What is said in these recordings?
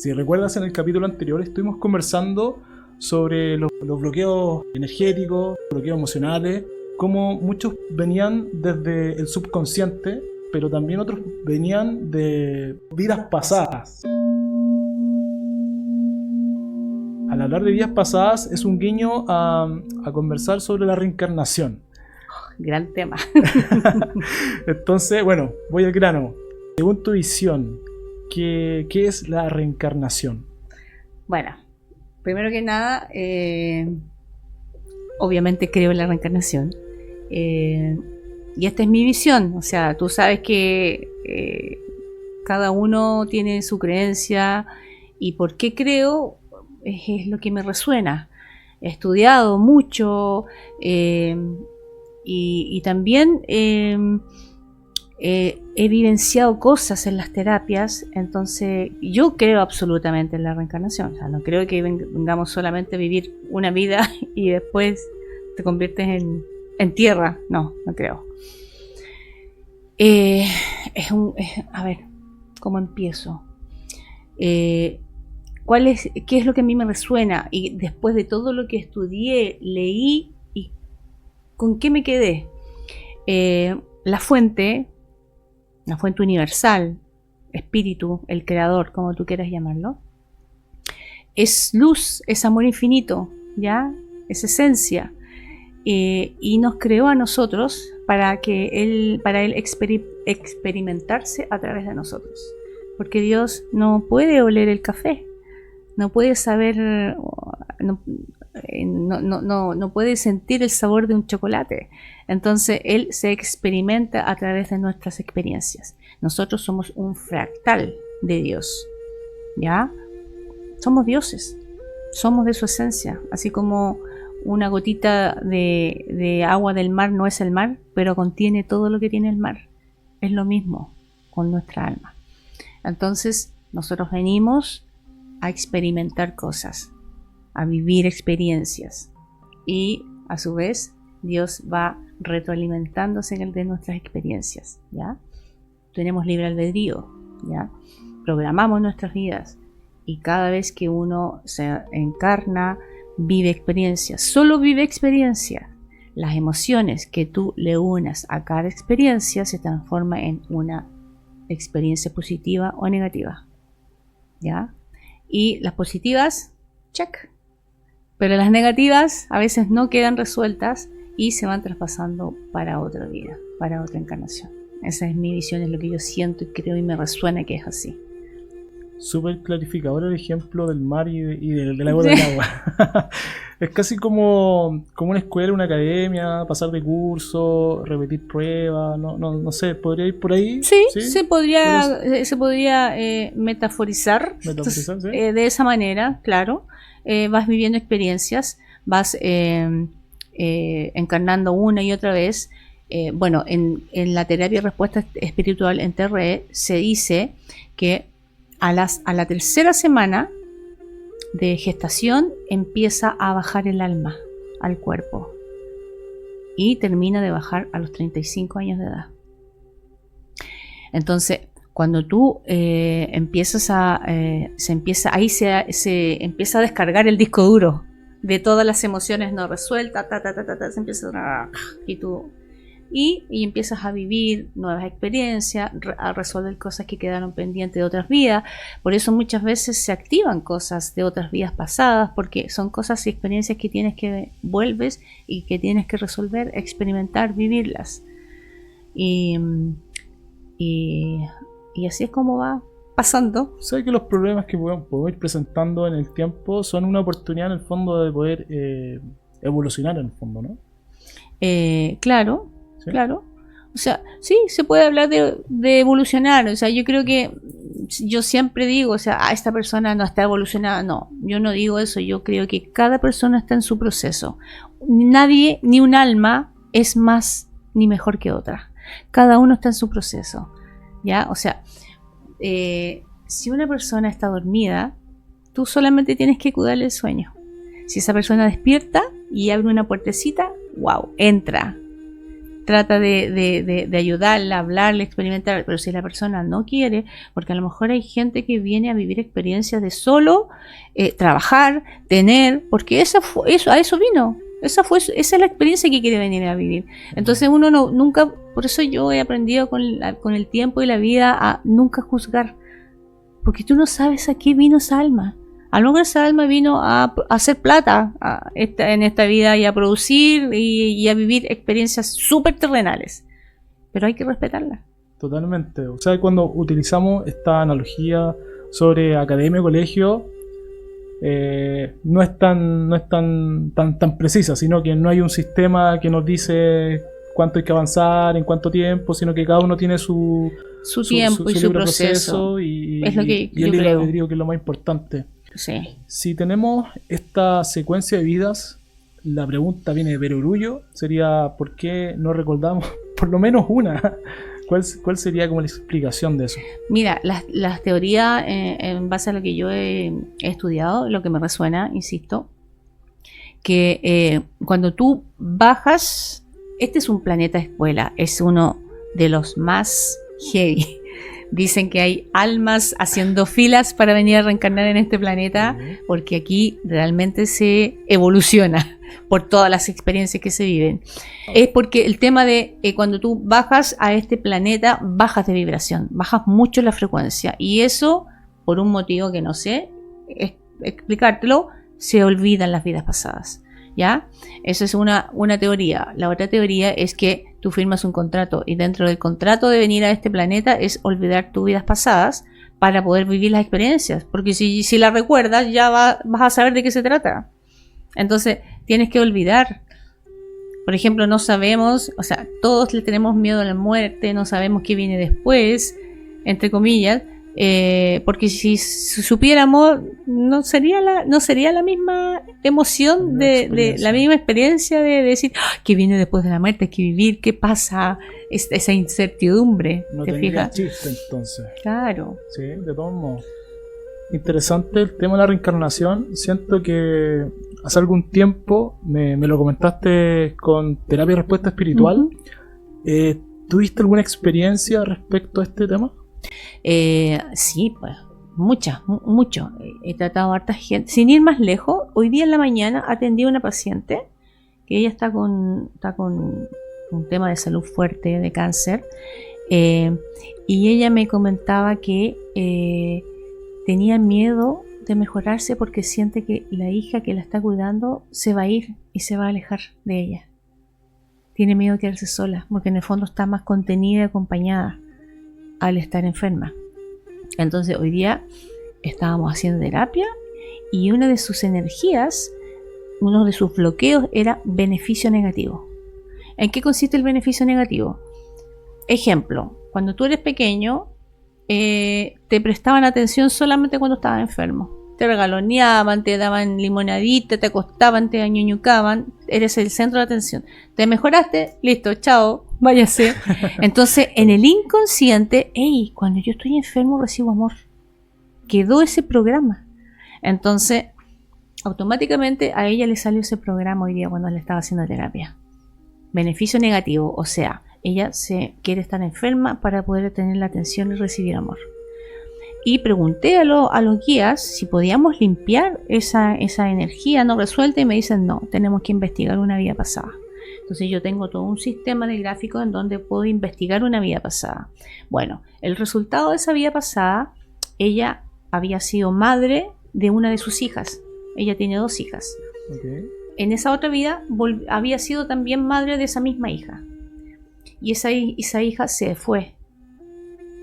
Si recuerdas, en el capítulo anterior estuvimos conversando sobre los bloqueos energéticos, bloqueos emocionales, cómo muchos venían desde el subconsciente, pero también otros venían de vidas pasadas. Al hablar de vidas pasadas es un guiño a conversar sobre la reencarnación. Gran tema. Entonces, bueno, voy al grano. Según tu visión, ¿qué es la reencarnación? Bueno, primero que nada, obviamente creo en la reencarnación. Y esta es mi visión. O sea, tú sabes que cada uno tiene su creencia. ¿Y por qué creo? Es lo que me resuena. He estudiado mucho y también he vivenciado cosas en las terapias. Entonces yo creo absolutamente en la reencarnación. O sea, no creo que vengamos solamente a vivir una vida y después te conviertes en tierra. No creo. A ver, ¿cómo empiezo? ¿Qué es lo que a mí me resuena? Y después de todo lo que estudié, leí, ¿y con qué me quedé? La fuente universal, espíritu, el creador, como tú quieras llamarlo, es luz, es amor infinito, ¿ya? Es esencia. Y nos creó a nosotros para él experimentarse a través de nosotros. Porque Dios no puede oler el café, no puede saber, no puede sentir el sabor de un chocolate. Entonces Él se experimenta a través de nuestras experiencias. Nosotros somos un fractal de Dios, ¿ya? Somos dioses, somos de su esencia, así como una gotita de agua del mar no es el mar, pero contiene todo lo que tiene el mar. Es lo mismo con nuestra alma. Entonces nosotros venimos a experimentar cosas, a vivir experiencias, y a su vez Dios va retroalimentándose de nuestras experiencias, ¿ya? Tenemos libre albedrío, ¿ya? Programamos nuestras vidas y cada vez que uno se encarna vive experiencias, solo vive experiencias. Las emociones que tú le unas a cada experiencia se transforman en una experiencia positiva o negativa, ¿ya? Y las positivas, check. Pero las negativas a veces no quedan resueltas y se van traspasando para otra vida, para otra encarnación. Esa es mi visión, es lo que yo siento y creo y me resuena que es así. Súper clarificador el ejemplo del mar y del agua del agua. Es casi como una escuela, una academia, pasar de curso, repetir pruebas, no sé, ¿podría ir por ahí? Sí, se podría metaforizar, ¿sí? De esa manera, claro. Vas viviendo experiencias, vas encarnando una y otra vez. Bueno, en la terapia de respuesta espiritual en TRE se dice que a la tercera semana de gestación empieza a bajar el alma al cuerpo y termina de bajar a los 35 años de edad. Entonces, cuando tú empiezas se empieza a descargar el disco duro de todas las emociones no resueltas, se empieza y empiezas a vivir nuevas experiencias, a resolver cosas que quedaron pendientes de otras vidas. Por eso muchas veces se activan cosas de otras vidas pasadas, porque son cosas y experiencias que vuelves y que tienes que resolver, experimentar, vivirlas. Y así es como va pasando. Sé que los problemas que podemos ir presentando en el tiempo son una oportunidad en el fondo de poder evolucionar en el fondo, ¿no? Claro. ¿Sí? Claro, o sea, sí, se puede hablar de evolucionar. O sea, yo creo que yo siempre digo, o sea, esta persona no está evolucionada. No, yo no digo eso. Yo creo que cada persona está en su proceso. Nadie, ni un alma, es más ni mejor que otra. Cada uno está en su proceso, ¿ya? O sea, si una persona está dormida, tú solamente tienes que cuidarle el sueño. Si esa persona despierta y abre una puertecita, wow, entra. trata de ayudarla, hablarle, experimentar, pero si la persona no quiere, porque a lo mejor hay gente que viene a vivir experiencias de solo trabajar, tener, porque a eso vino. Esa es la experiencia que quiere venir a vivir. Entonces uno nunca, por eso yo he aprendido con el tiempo y la vida a nunca juzgar, porque tú no sabes a qué vino esa alma. A lo mejor esa alma vino a hacer plata en esta vida y a producir y a vivir experiencias súper terrenales, pero hay que respetarla. Totalmente. O sea, cuando utilizamos esta analogía sobre academia y colegio, no es tan precisa, sino que no hay un sistema que nos dice cuánto hay que avanzar, en cuánto tiempo, sino que cada uno tiene su tiempo y su libre proceso. Y es lo que y el libre albedrío, que es lo más importante. Sí. Si tenemos esta secuencia de vidas, la pregunta viene de perogrullo, sería ¿por qué no recordamos por lo menos una? ¿Cuál sería como la explicación de eso? Mira, las teorías, en base a lo que yo he estudiado, lo que me resuena, insisto, que cuando tú bajas, este es un planeta escuela, es uno de los más heavy. Dicen que hay almas haciendo filas para venir a reencarnar en este planeta, porque aquí realmente se evoluciona por todas las experiencias que se viven. Es porque el tema de cuando tú bajas a este planeta, bajas de vibración, bajas mucho la frecuencia, y eso, por un motivo que no sé explicártelo, se olvidan las vidas pasadas. ¿Ya? Esa es una teoría. La otra teoría es que tú firmas un contrato y dentro del contrato de venir a este planeta es olvidar tus vidas pasadas para poder vivir las experiencias, porque si las recuerdas ya vas a saber de qué se trata. Entonces tienes que olvidar. Por ejemplo, no sabemos, o sea, todos le tenemos miedo a la muerte, no sabemos qué viene después, entre comillas, porque si supiéramos no sería la misma emoción de la misma experiencia de decir qué viene después de la muerte, hay que vivir, qué pasa, esa incertidumbre. No ¿te tendría fijas? chiste entonces. Claro. Sí, de todos modos. Interesante el tema de la reencarnación. Siento que hace algún tiempo me lo comentaste con terapia y respuesta espiritual. ¿Tuviste alguna experiencia respecto a este tema? Sí, pues, mucho. He tratado a harta gente. Sin ir más lejos, hoy día en la mañana atendí a una paciente que ella está con un tema de salud fuerte, de cáncer, y ella me comentaba que tenía miedo de mejorarse porque siente que la hija que la está cuidando se va a ir y se va a alejar de ella. Tiene miedo de quedarse sola porque en el fondo está más contenida y acompañada al estar enferma. Entonces hoy día estábamos haciendo terapia y una de sus energías, uno de sus bloqueos era beneficio negativo. ¿En qué consiste el beneficio negativo? Ejemplo, cuando tú eres pequeño, te prestaban atención solamente cuando estabas enfermo. Te regaloneaban, te daban limonadita, te acostaban, te añuñucaban, eres el centro de atención. Te mejoraste, listo, chao, váyase. Entonces, en el inconsciente, cuando yo estoy enfermo recibo amor. Quedó ese programa. Entonces, automáticamente a ella le salió ese programa hoy día cuando le estaba haciendo terapia. Beneficio negativo, o sea, ella se quiere estar enferma para poder tener la atención y recibir amor. Y pregunté a los guías si podíamos limpiar esa energía no resuelta y me dicen no, tenemos que investigar una vida pasada. Entonces yo tengo todo un sistema de gráficos en donde puedo investigar una vida pasada. Bueno, el resultado de esa vida pasada, ella había sido madre de una de sus hijas. Ella tiene 2 hijas. Okay. En esa otra vida había sido también madre de esa misma hija. Y esa hija se fue.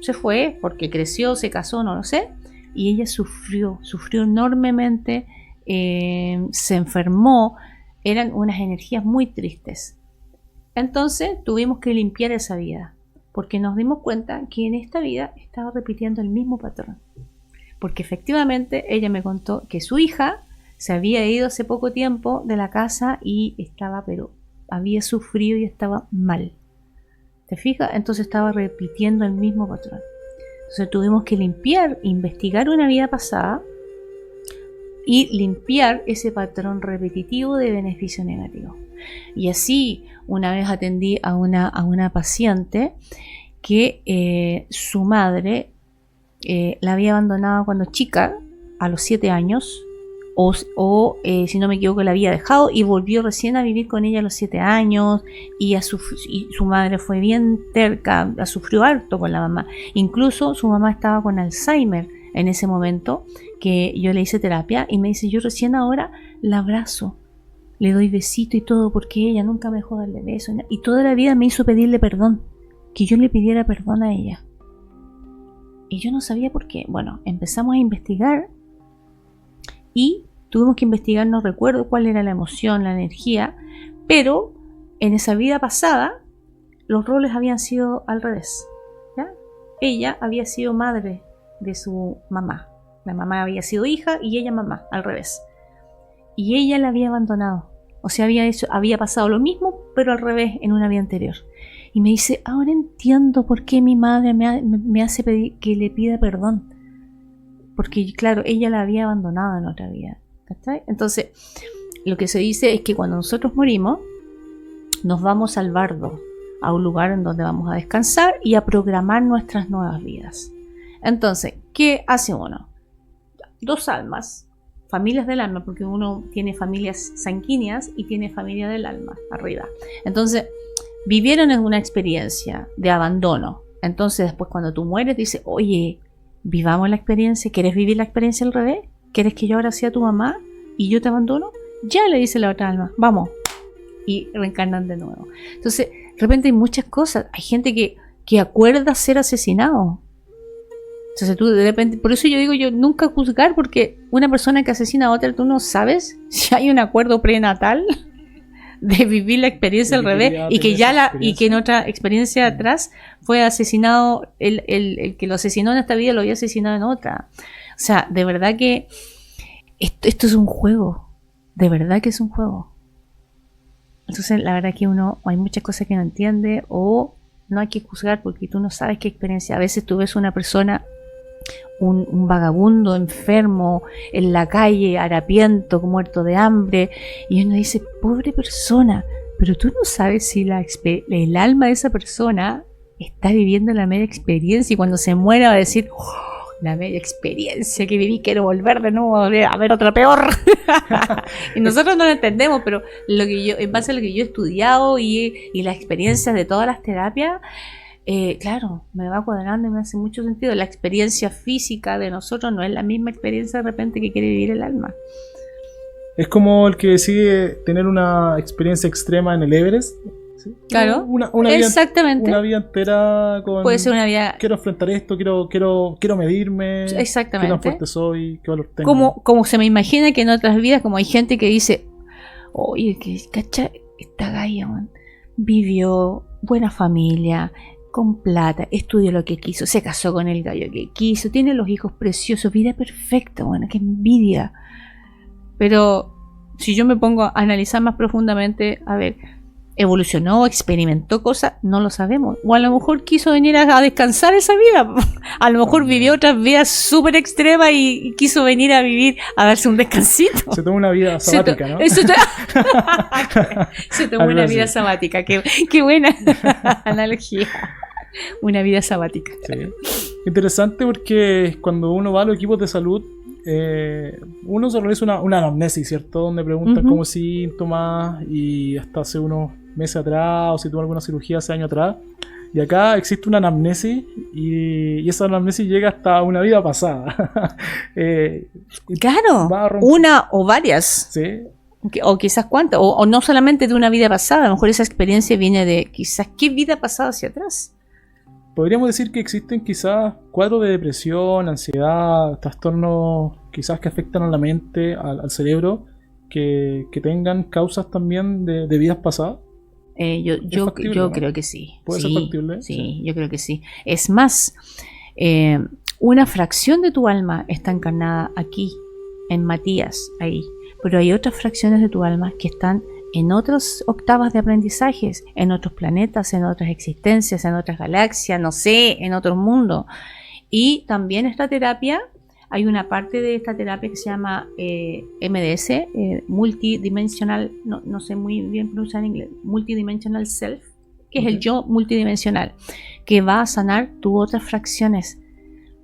Se fue porque creció, se casó, no lo sé. Y ella sufrió enormemente, se enfermó. Eran unas energías muy tristes. Entonces tuvimos que limpiar esa vida. Porque nos dimos cuenta que en esta vida estaba repitiendo el mismo patrón. Porque efectivamente ella me contó que su hija se había ido hace poco tiempo de la casa y había sufrido y estaba mal. ¿Te fijas? Entonces estaba repitiendo el mismo patrón. Entonces tuvimos que investigar una vida pasada y limpiar ese patrón repetitivo de beneficio negativo. Y así, una vez atendí a una paciente que su madre la había abandonado cuando chica, a los 7 años, o si no me equivoco, la había dejado y volvió recién a vivir con ella a los 7 años, y su madre fue bien terca, sufrió harto con la mamá. Incluso su mamá estaba con Alzheimer en ese momento, que yo le hice terapia, y me dice, yo recién ahora la abrazo, le doy besito y todo, porque ella nunca me dejó darle besos, y toda la vida me hizo pedirle perdón, que yo le pidiera perdón a ella. Y yo no sabía por qué. Bueno, empezamos a investigar y tuvimos que investigar, no recuerdo cuál era la emoción, la energía, pero en esa vida pasada los roles habían sido al revés, ¿ya? Ella había sido madre de su mamá, la mamá había sido hija y ella mamá, al revés. Y ella la había abandonado, o sea, había pasado lo mismo, pero al revés en una vida anterior. Y me dice, ahora entiendo por qué mi madre me hace pedir que le pida perdón. Porque, claro, ella la había abandonado en otra vida. ¿Cachai? Entonces, lo que se dice es que cuando nosotros morimos, nos vamos al bardo, a un lugar en donde vamos a descansar y a programar nuestras nuevas vidas. Entonces, ¿qué hace uno? 2 almas, familias del alma, porque uno tiene familias sanguíneas y tiene familia del alma arriba. Entonces, vivieron en una experiencia de abandono. Entonces después cuando tú mueres dices, oye, vivamos la experiencia. ¿Quieres vivir la experiencia al revés? ¿Quieres que yo ahora sea tu mamá y yo te abandono? Ya, le dice la otra alma, vamos. Y reencarnan de nuevo. Entonces de repente hay muchas cosas. Hay gente que acuerda ser asesinado. Entonces tú de repente, por eso yo digo, yo nunca juzgar, porque una persona que asesina a otra, tú no sabes si hay un acuerdo prenatal de vivir la experiencia al revés, y que en otra experiencia atrás fue asesinado, el que lo asesinó en esta vida lo había asesinado en otra. O sea, de verdad que esto es un juego, de verdad que es un juego. Entonces la verdad que hay muchas cosas que no entiende, o no hay que juzgar porque tú no sabes qué experiencia. A veces tú ves una persona, un vagabundo enfermo en la calle, harapiento, muerto de hambre, y uno dice, pobre persona, pero tú no sabes si el alma de esa persona está viviendo la media experiencia, y cuando se muera va a decir, oh, la media experiencia que viví, quiero volver de nuevo a ver otra peor. Y nosotros no lo entendemos, pero en base a lo que yo he estudiado y las experiencias de todas las terapias, claro, me va cuadrando y me hace mucho sentido. La experiencia física de nosotros no es la misma experiencia de repente que quiere vivir el alma. Es como el que decide tener una experiencia extrema en el Everest. ¿Sí? Claro, exactamente. Una vida entera con... Puede ser una vida... Quiero enfrentar esto, quiero medirme. Exactamente. Qué tan fuerte soy, qué valor tengo. Como se me imagina que en otras vidas, como hay gente que dice, oye, ¿cacha? Esta galla, man, vivió buena familia, con plata, estudió lo que quiso, se casó con el gallo que quiso, tiene los hijos preciosos, vida perfecta, bueno, qué envidia. Pero si yo me pongo a analizar más profundamente, a ver, evolucionó, experimentó cosas, no lo sabemos. O a lo mejor quiso venir a descansar esa vida. A lo mejor vivió otras vidas súper extremas y quiso venir a vivir, a darse un descansito. Se tomó una vida sabática, ¿no? Se tomó una vida sabática. Qué buena analogía. Una vida sabática. Sí. Interesante, porque cuando uno va a los equipos de salud, uno se realiza una anamnesis, ¿cierto? Donde preguntan como síntomas, y hasta hace unos meses atrás, o si tuvo alguna cirugía hace años atrás. Y acá existe una anamnesis, y esa anamnesis llega hasta una vida pasada. Claro, una o varias. Sí. O quizás cuántas, o no solamente de una vida pasada, a lo mejor esa experiencia viene de quizás qué vida pasada hacia atrás. Podríamos decir que existen quizás cuadros de depresión, ansiedad, trastornos quizás que afectan a la mente, al cerebro, que tengan causas también de vidas pasadas. Yo ¿no? creo que sí. ¿Puede ser factible? Sí, yo creo que sí. Es más, una fracción de tu alma está encarnada aquí, en Matías, ahí. Pero hay otras fracciones de tu alma que están en otras octavas de aprendizajes, en otros planetas, en otras existencias, en otras galaxias, no sé, en otros mundos. Y también esta terapia hay una parte de esta terapia que se llama MDS, multidimensional, no sé muy bien pronunciar en inglés, multidimensional self, que es el yo multidimensional, que va a sanar tus otras fracciones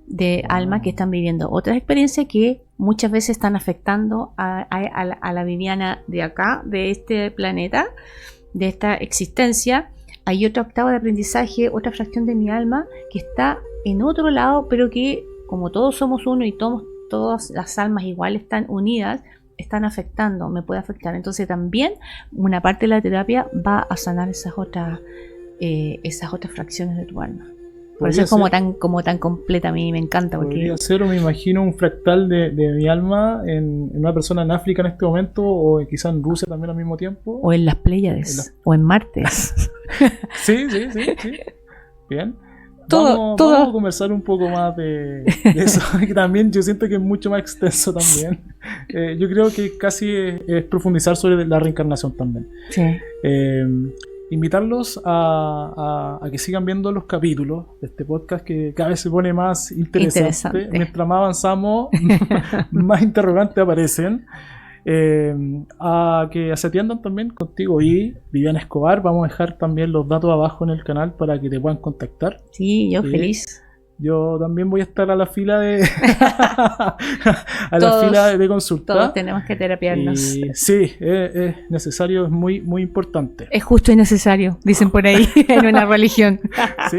de alma que están viviendo otras experiencias que muchas veces están afectando a la Viviana de acá, de este planeta, de esta existencia. Hay otra octava de aprendizaje, otra fracción de mi alma que está en otro lado, pero que como todos somos uno y todas las almas igual están unidas, están afectando, me puede afectar. Entonces también una parte de la terapia va a sanar esas otras fracciones de tu alma. Por eso es como tan completa, a mí me encanta. Podría ser, o me imagino, un fractal de mi alma en una persona en África en este momento, o quizá en Rusia también al mismo tiempo. O en las Pléyades, o en Marte. Sí. Bien. Vamos a conversar un poco más de eso, que también yo siento que es mucho más extenso también. Yo creo que casi es profundizar sobre la reencarnación también. Sí. Invitarlos a que sigan viendo los capítulos de este podcast, que cada vez se pone más interesante. Mientras más avanzamos, más interrogantes aparecen. A que se atiendan también contigo y Viviana Escobar. Vamos a dejar también los datos abajo en el canal para que te puedan contactar. Sí, yo feliz. Yo también voy a estar a la fila de la fila de consulta. Todos tenemos que terapiarnos. Y sí, es necesario, es muy, muy importante. Es justo y necesario, dicen por ahí, en una religión. Sí.